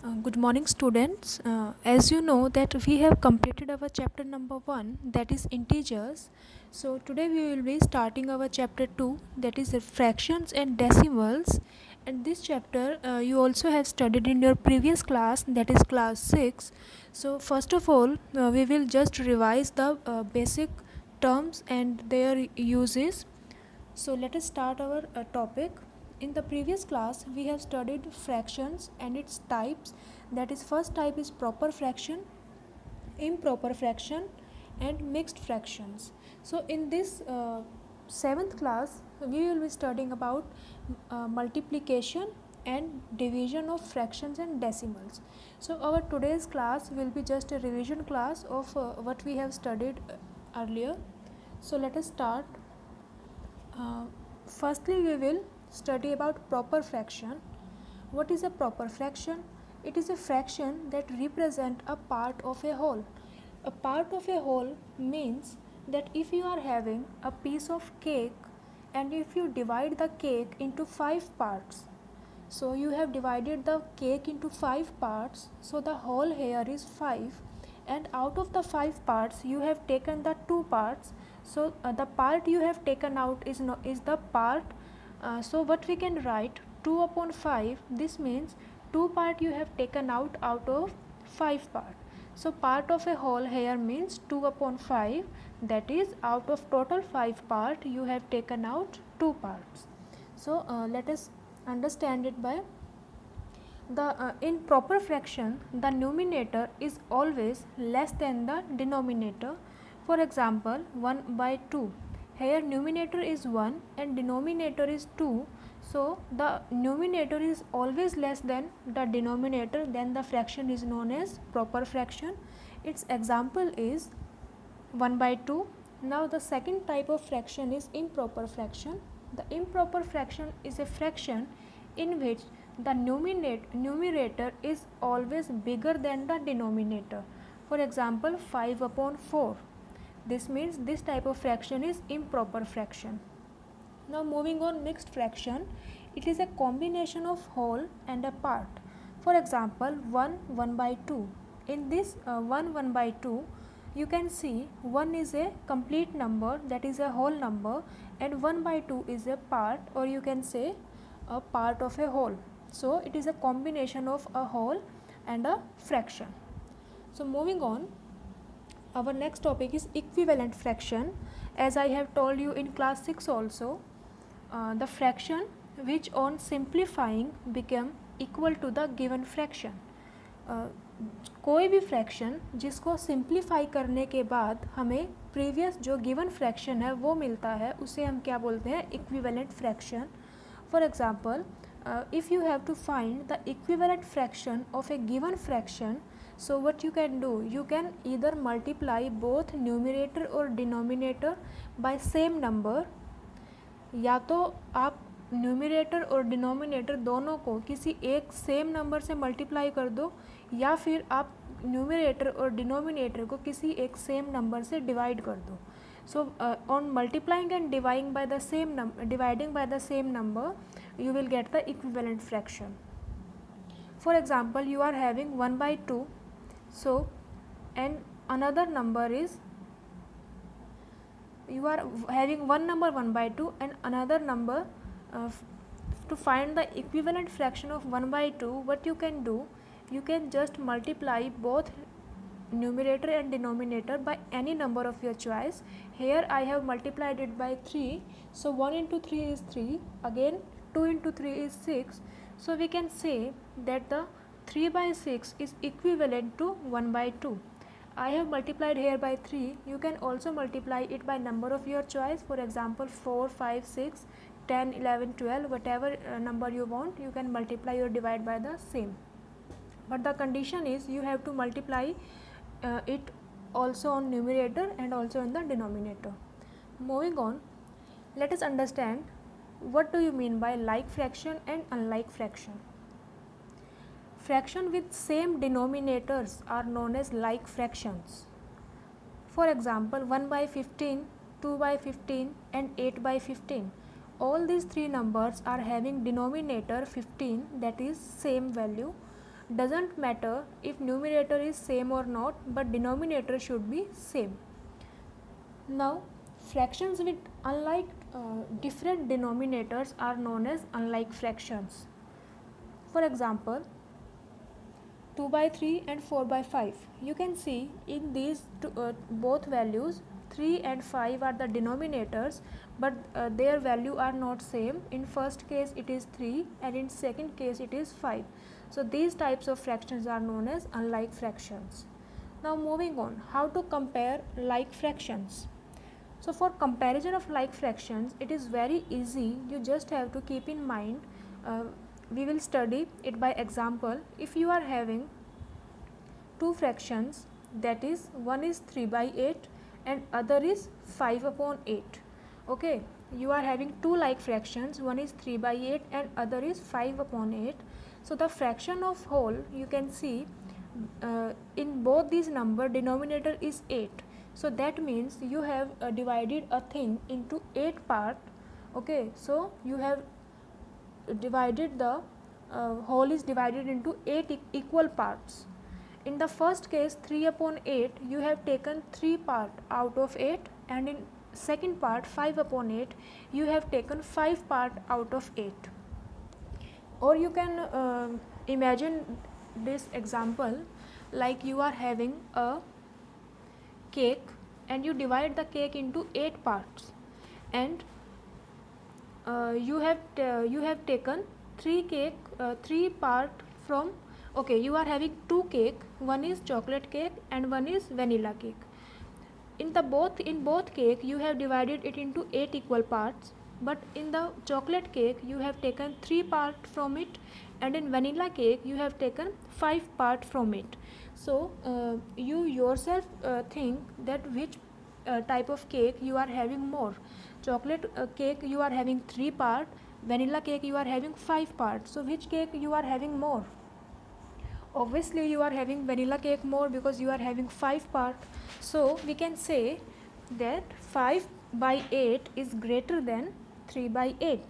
Good morning, students. As you know that we have completed our chapter number 1, that is integers. So today we will be starting our chapter 2, that is fractions and decimals. And this chapter you also have studied in your previous class, that is class 6. So first of all we will just revise the basic terms and their uses. So let us start our topic. In the previous class we have studied fractions and its types. That is, first type is proper fraction, improper fraction and mixed fractions. So in this 7th class we will be studying about multiplication and division of fractions and decimals. So our today's class will be just a revision class of what we have studied earlier. So let us start. Firstly, we will study about proper fraction. What is a proper fraction? It is a fraction that represents a part of a whole. A part of a whole means that if you are having a piece of cake and if you divide the cake into 5 parts, so you have divided the cake into 5 parts, so the whole here is 5, and out of the 5 parts you have taken the 2 parts. So the part you have taken out is the part. So what we can write, 2 upon 5, this means 2 part you have taken out of 5 part. So part of a whole here means 2 upon 5, that is out of total 5 part you have taken out 2 parts. So let us understand it by the in proper fraction the numerator is always less than the denominator. For example, 1 by 2, here numerator is 1 and denominator is 2, so the numerator is always less than the denominator, then the fraction is known as proper fraction. Its example is 1 by 2. Now the second type of fraction is improper fraction. The improper fraction is a fraction in which the numerator is always bigger than the denominator. For example, 5 upon 4. This means this type of fraction is improper fraction. Now moving on, mixed fraction. It is a combination of whole and a part. For example, 1 by 2. In this 1 by 2, you can see 1 is a complete number, that is a whole number, and 1 by 2 is a part, or you can say a part of a whole. So it is a combination of a whole and a fraction. So moving on, our next topic is equivalent fraction. As I have told you in class 6 also, the fraction which on simplifying become equal to the given fraction. कोई भी fraction जिसको simplify करने के बाद हमें previous जो given fraction है वो मिलता है, उसे हम क्या बोलते हैं, equivalent fraction. For example, if you have to find the equivalent fraction of a given fraction, so what you can do, you can either multiply both numerator or denominator by same number, या तो आप numerator और denominator दोनों को किसी एक same number से multiply कर दो, या फिर आप न्यूमरेटर और डिनोमिनेटर को किसी एक सेम नंबर से डिवाइड कर दो. So on multiplying and dividing by the same number, you will get the equivalent fraction. For example, you are having 1 by 2, so and another number is, you are having one number 1 by 2 and another number. To find the equivalent fraction of 1 by 2, what you can do, you can just multiply both numerator and denominator by any number of your choice. Here I have multiplied it by 3, so 1 into 3 is 3, again 2 into 3 is 6, so we can say that the 3 by 6 is equivalent to 1 by 2. I have multiplied here by 3, you can also multiply it by number of your choice. For example, 4, 5, 6, 10, 11, 12, whatever number you want, you can multiply or divide by the same. But the condition is you have to multiply it also on numerator and also in the denominator. Moving on, let us understand what do you mean by like fraction and unlike fraction. Fraction with same denominators are known as like fractions. For example, 1 by 15, 2 by 15 and 8 by 15. All these three numbers are having denominator 15, that is same value, doesn't matter if numerator is same or not, but denominator should be same. Now fractions with unlike different denominators are known as unlike fractions. For example, 2 by 3 and 4 by 5. You can see in these both values 3 and 5 are the denominators, but their value are not same. In first case it is 3 and in second case it is 5. So these types of fractions are known as unlike fractions. Now moving on, how to compare like fractions. So for comparison of like fractions, it is very easy. You just have to keep in mind, we will study it by example. If you are having two fractions, that is one is 3 by 8 and other is 5 upon 8. Okay, you are having two like fractions, one is 3 by 8 and other is 5 upon 8. So the fraction of whole, you can see in both these number denominator is 8. So that means you have divided a thing into 8 part. Okay, so you have divided the whole is divided into 8 equal parts. In the first case 3 upon 8, you have taken 3 part out of 8, and in second part 5 upon 8, you have taken 5 part out of 8. Or you can imagine this example like you are having a cake and you divide the cake into 8 parts, and you have taken 3 part from, okay, you are having 2 cake, one is chocolate cake and one is vanilla cake. In both cake you have divided it into 8 equal parts, but in the chocolate cake you have taken 3 part from it, and in vanilla cake you have taken 5 part from it. So you yourself think that which type of cake you are having more. Chocolate cake you are having 3 part, vanilla cake you are having 5 parts. So which cake you are having more? Obviously you are having vanilla cake more because you are having 5 part. So we can say that 5 by 8 is greater than 3 by 8,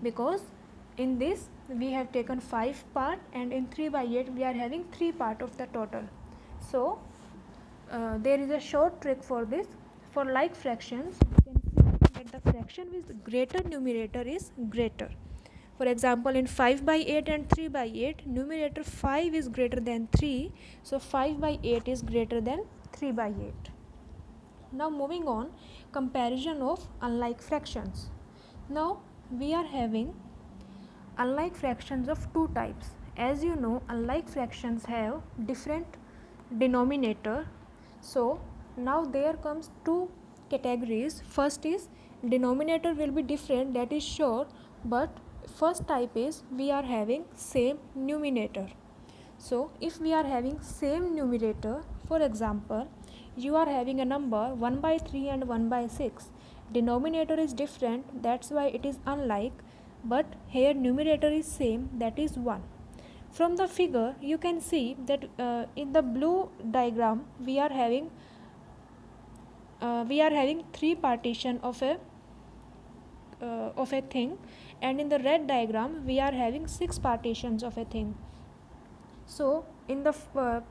because in this we have taken 5 part and in 3 by 8 we are having 3 part of the total. So there is a short trick for this. For like fractions, you can see that the fraction with greater numerator is greater. For example, in 5 by 8 and 3 by 8, numerator 5 is greater than 3, so 5 by 8 is greater than 3 by 8. Now moving on, comparison of unlike fractions. Now we are having unlike fractions of two types. As you know, unlike fractions have different denominator. So now there comes two categories. First is denominator will be different, that is sure, but first type is we are having same numerator. So if we are having same numerator, for example, you are having a number 1 by 3 and 1 by 6. Denominator is different, that's why it is unlike, but here numerator is same, that is 1. From the figure you can see that in the blue diagram we are having 3 partition of a thing, and in the red diagram we are having 6 partitions of a thing. So in the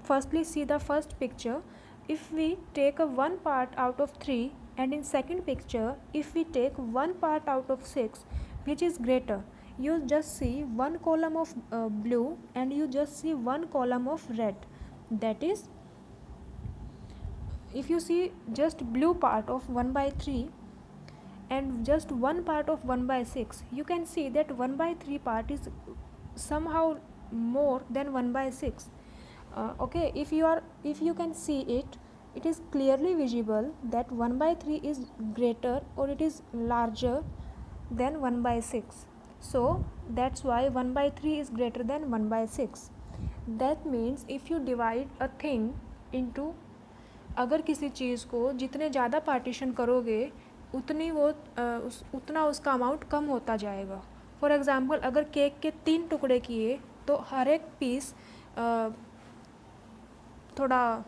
firstly see the first picture. If we take a 1 part out of 3, and in second picture if we take 1 part out of 6, which is greater? You just see one column of blue and you just see one column of red. That is, if you see just blue part of 1 by 3 and just one part of 1 by 6, you can see that 1 by 3 part is somehow more than 1 by 6. Okay, if you can see it, it is clearly visible that 1 by 3 is greater or it is larger than 1 by 6. So that's why 1 by 3 is greater than 1 by 6. That means if you divide a thing into, अगर किसी चीज़ को जितने ज़्यादा partition करोगे उतना उसका amount कम होता जाएगा. फॉर एग्ज़ाम्पल, अगर केक के 3 टुकड़े किए तो हर एक पीस थोड़ा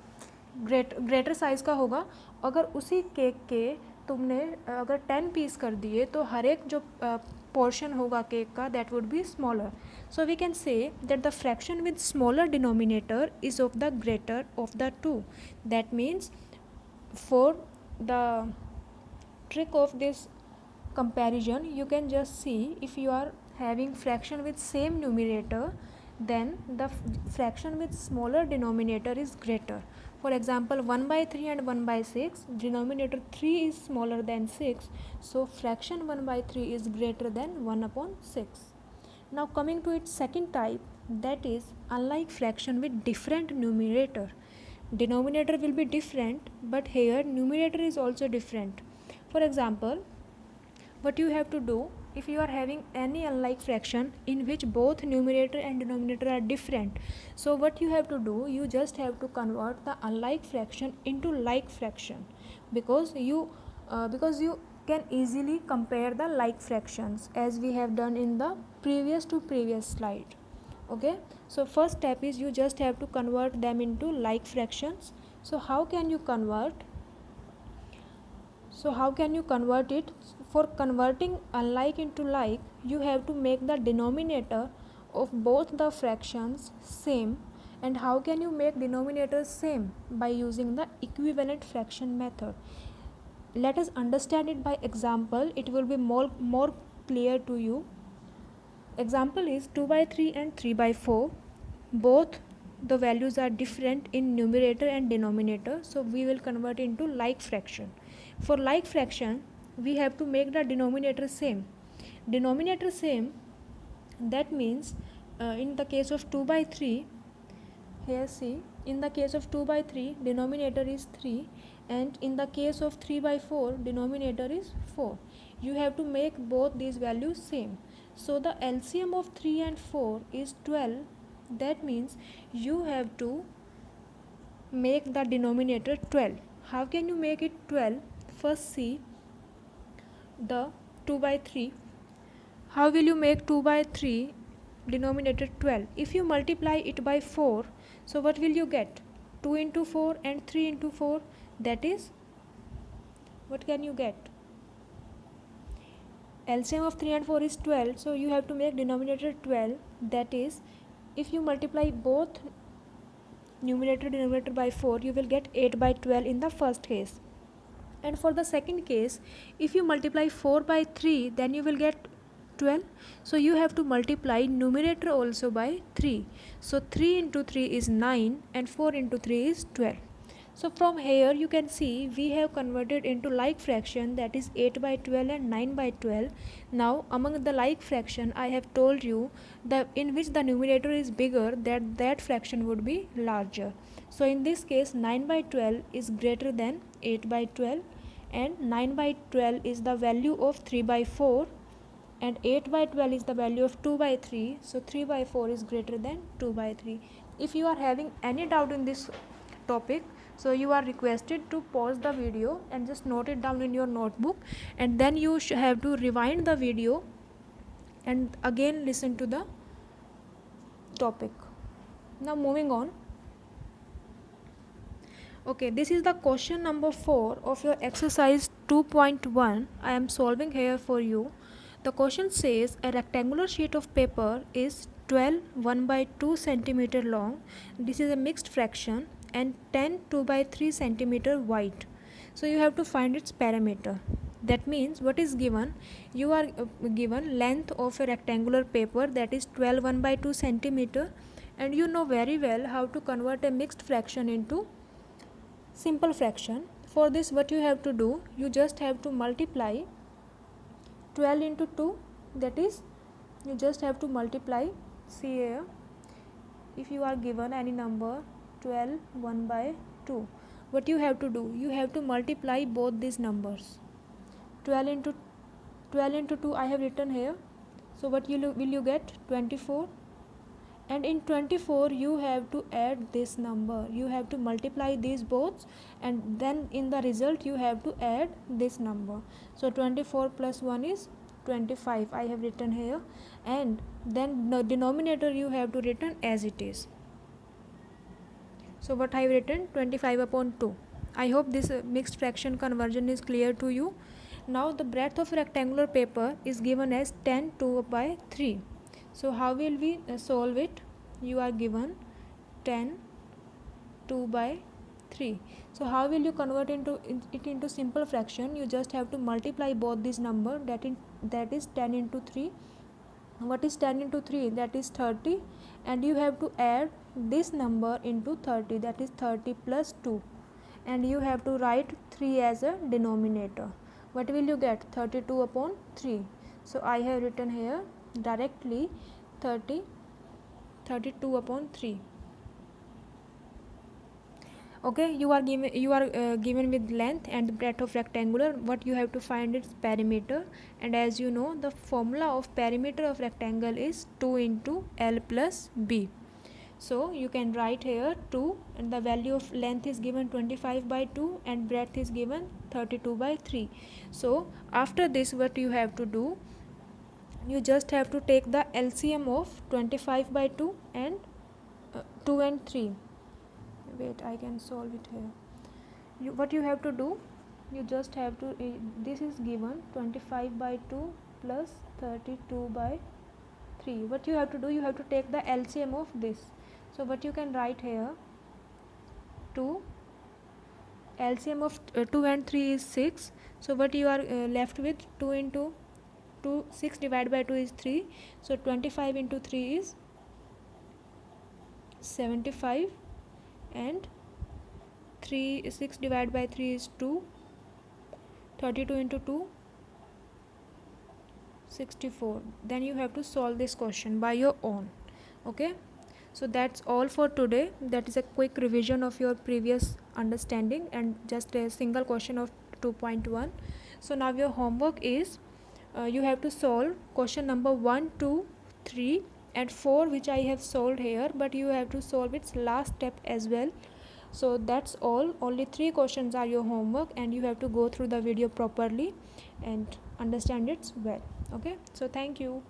ग्रेटर साइज़ का होगा. अगर उसी केक के तुमने अगर 10 पीस कर दिए तो हर एक जो portion होगा केक का, that would be smaller. So we can say that the fraction with smaller denominator is of the greater of the two. That means for the trick of this comparison, you can just see if you are having fraction with same numerator, then the fraction with smaller denominator is greater. For example, 1 by 3 and 1 by 6, denominator 3 is smaller than 6, so fraction 1 by 3 is greater than 1 upon 6. Now coming to its second type, that is unlike fraction with different numerator. Denominator will be different, but here numerator is also different. For example, what you have to do, if you are having any unlike fraction in which both numerator and denominator are different, so what you have to do, you just have to convert the unlike fraction into like fraction, because you can easily compare the like fractions as we have done in the previous slide. Okay, so first step is you just have to convert them into like fractions. So how can you convert it? For converting unlike into like, you have to make the denominator of both the fractions same. And how can you make denominators same? By using the equivalent fraction method. Let us understand it by example, it will be more clear to you. Example is 2 by 3 and 3 by 4. Both the values are different in numerator and denominator, so we will convert into like fraction. For like fraction, we have to make the denominator same. That means in the case of 2 by 3, here see, in the case of 2 by 3, denominator is 3, and in the case of 3 by 4, denominator is 4. You have to make both these values same. So the LCM of 3 and 4 is 12. That means you have to make the denominator 12. How can you make it 12? First see the 2 by 3. How will you make 2 by 3 denominator 12? If you multiply it by 4, so what will you get? 2 into 4 and 3 into 4, that is, what can you get? LCM of 3 and 4 is 12, so you have to make denominator 12. That is, if you multiply both numerator and denominator by 4, you will get 8 by 12 in the first case. And for the second case, if you multiply 4 by 3, then you will get 12. So you have to multiply numerator also by 3. So 3 into 3 is 9 and 4 into 3 is 12. So from here you can see we have converted into like fraction, that is 8 by 12 and 9 by 12. Now among the like fraction, I have told you that in which the numerator is bigger, that fraction would be larger. So in this case 9 by 12 is greater than 8 by 12, and 9 by 12 is the value of 3 by 4, and 8 by 12 is the value of 2 by 3. So 3 by 4 is greater than 2 by 3. If you are having any doubt in this topic, so you are requested to pause the video and just note it down in your notebook, and then you have to rewind the video and again listen to the topic. Now moving on. Okay, this is the question number 4 of your exercise 2.1. I am solving here for you. The question says a rectangular sheet of paper is 12 1 by 2 centimeter long. This is a mixed fraction, and 10 2 by 3 centimeter wide. So you have to find its parameter. That means what is given? You are given length of a rectangular paper, that is 12 1 by 2 centimeter, and you know very well how to convert a mixed fraction into simple fraction. For this, what you have to do, you just have to multiply 12 into 2, that is, you just have to multiply, see here, if you are given any number 12 1 by 2, what you have to do, you have to multiply both these numbers. 12 into 2 I have written here, so what will you get? 24, and in 24 you have to add this number, you have to multiply these both, and then in the result you have to add this number. So 24 plus 1 is 25, I have written here, and then the denominator you have to written as it is. So what I have written? 25 upon 2. I hope this mixed fraction conversion is clear to you. Now the breadth of rectangular paper is given as 10 2 by 3. So how will we solve it? You are given 10 2 by 3. So how will you convert it into simple fraction? You just have to multiply both these numbers, that is 10 into 3. What is 10 into 3? That is 30, and you have to add this number into 30, that is 30 plus 2, and you have to write 3 as a denominator. What will you get? 32 upon 3. So I have written here directly 32 upon 3. Okay, you are given with length and the breadth of rectangular. What you have to find its perimeter, and as you know, the formula of perimeter of rectangle is 2 into L plus B. So you can write here 2, and the value of length is given 25 by 2 and breadth is given 32 by 3. So after this, what you have to do, you just have to take the LCM of 25 by 2 and 2 and 3. Wait, I can solve it here. What you have to do, you just have to, this is given 25 by 2 plus 32 by 3. What you have to do, you have to take the LCM of this. So what you can write here, 2, LCM of 2 and 3 is 6. So what you are left with, 2 into 2, 6 divided by 2 is 3. So 25 into 3 is 75, and 6 divided by 3 is 2. 32 into 2, 64. Then you have to solve this question by your own. Okay, so that's all for today. That is a quick revision of your previous understanding and just a single question of 2.1. So now your homework is, you have to solve question number 1, 2, 3 and 4, which I have solved here, but you have to solve its last step as well. So that's all. Only 3 questions are your homework, and you have to go through the video properly and understand it well. Okay, so thank you.